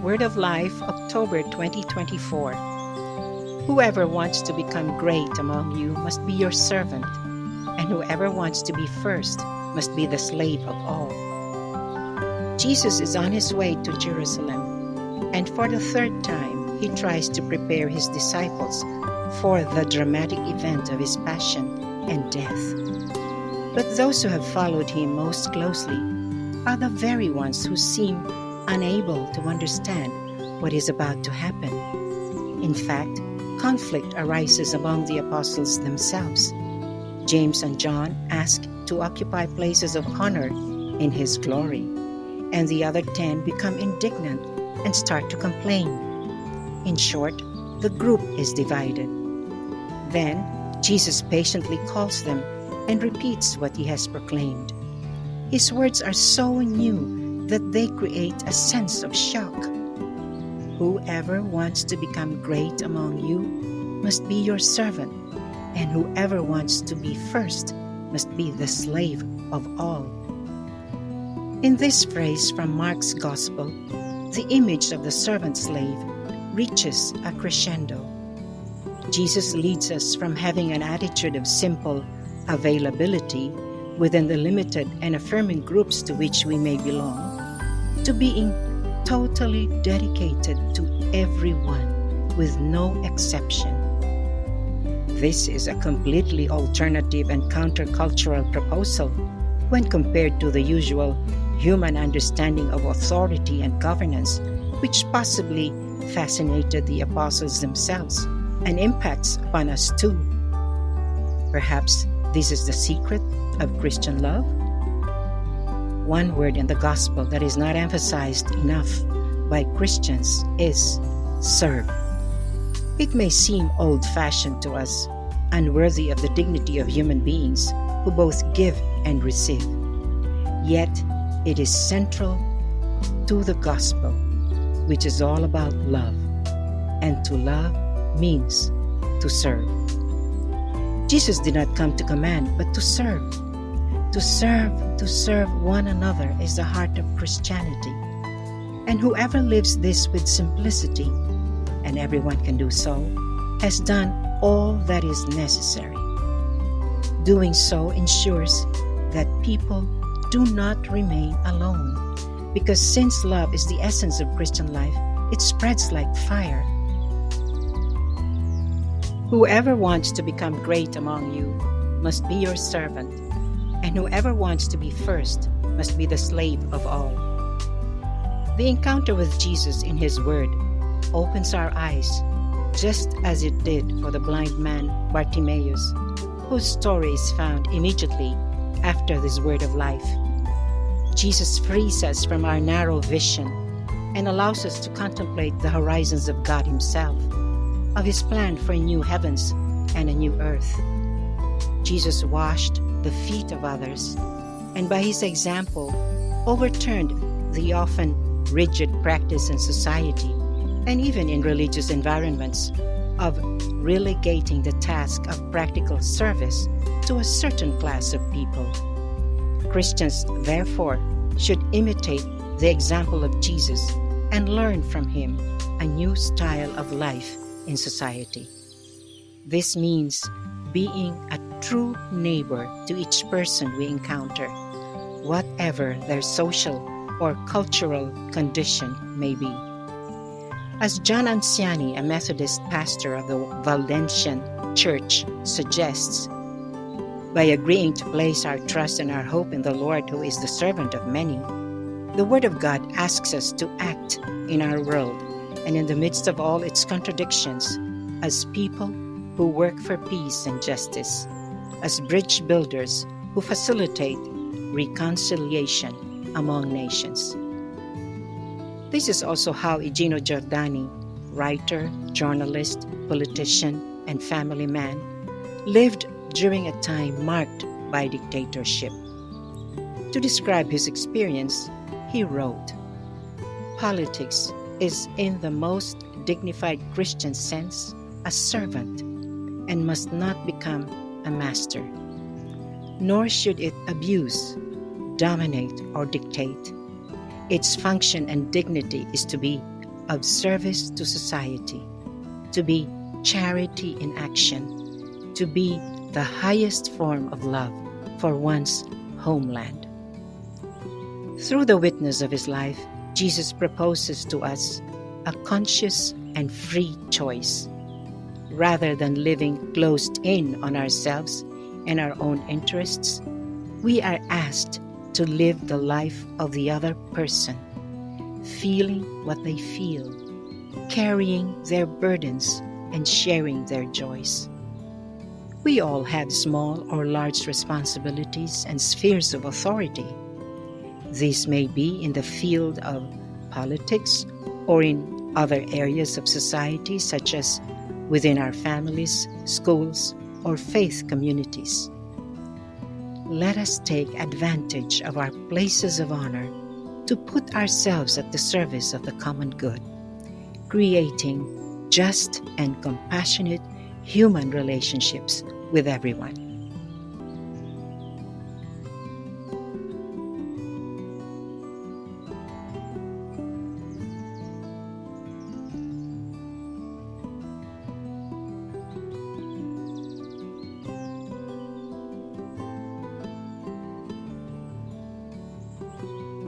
Word of Life, October 2024. Whoever wants to become great among you must be your servant, and whoever wants to be first must be the slave of all. Jesus is on his way to Jerusalem, and for the third time, he tries to prepare his disciples for the dramatic event of his passion and death. But those who have followed him most closely are the very ones who seem unable to understand what is about to happen. In fact, conflict arises among the apostles themselves. James and John ask to occupy places of honor in his glory, and the other 10 become indignant and start to complain. In short, the group is divided. Then, Jesus patiently calls them and repeats what he has proclaimed. His words are so new that they create a sense of shock. Whoever wants to become great among you must be your servant, and whoever wants to be first must be the slave of all. In this phrase from Mark's Gospel, the image of the servant slave reaches a crescendo. Jesus leads us from having an attitude of simple availability within the limited and affirming groups to which we may belong, to being totally dedicated to everyone with no exception. This is a completely alternative and countercultural proposal when compared to the usual human understanding of authority and governance, which possibly fascinated the apostles themselves and impacts upon us too. Perhaps this is the secret of Christian love? One word in the gospel that is not emphasized enough by Christians is serve. It may seem old-fashioned to us, unworthy of the dignity of human beings who both give and receive. Yet, it is central to the gospel, which is all about love. And to love means to serve. Jesus did not come to command, but to serve. To serve one another is the heart of Christianity. And whoever lives this with simplicity, and everyone can do so, has done all that is necessary. Doing so ensures that people do not remain alone, because since love is the essence of Christian life, it spreads like fire. Whoever wants to become great among you must be your servant, and whoever wants to be first must be the slave of all. The encounter with Jesus in his word opens our eyes, just as it did for the blind man Bartimaeus, whose story is found immediately after this word of life. Jesus frees us from our narrow vision and allows us to contemplate the horizons of God himself, of his plan for new heavens and a new earth. Jesus washed the feet of others, and by his example overturned the often rigid practice in society and even in religious environments of relegating the task of practical service to a certain class of people. Christians, therefore, should imitate the example of Jesus and learn from him a new style of life in society. This means being a true neighbor to each person we encounter, whatever their social or cultural condition may be. As John Anciani, a Methodist pastor of the Valdentian Church, suggests, by agreeing to place our trust and our hope in the Lord, who is the servant of many, the Word of God asks us to act in our world and in the midst of all its contradictions as people who work for peace and justice, as bridge builders who facilitate reconciliation among nations. This is also how Igino Giordani, writer, journalist, politician, and family man, lived during a time marked by dictatorship. To describe his experience, he wrote, "Politics is in the most dignified Christian sense a servant and must not become a master. Nor should it abuse, dominate, or dictate. Its function and dignity is to be of service to society, to be charity in action, to be the highest form of love for one's homeland. Through the witness of his life, Jesus proposes to us a conscious and free choice. Rather than living closed in on ourselves and our own interests, we are asked to live the life of the other person, feeling what they feel, carrying their burdens, and sharing their joys. We all have small or large responsibilities and spheres of authority. These may be in the field of politics or in other areas of society, such as within our families, schools, or faith communities. Let us take advantage of our places of honor to put ourselves at the service of the common good, creating just and compassionate human relationships with everyone.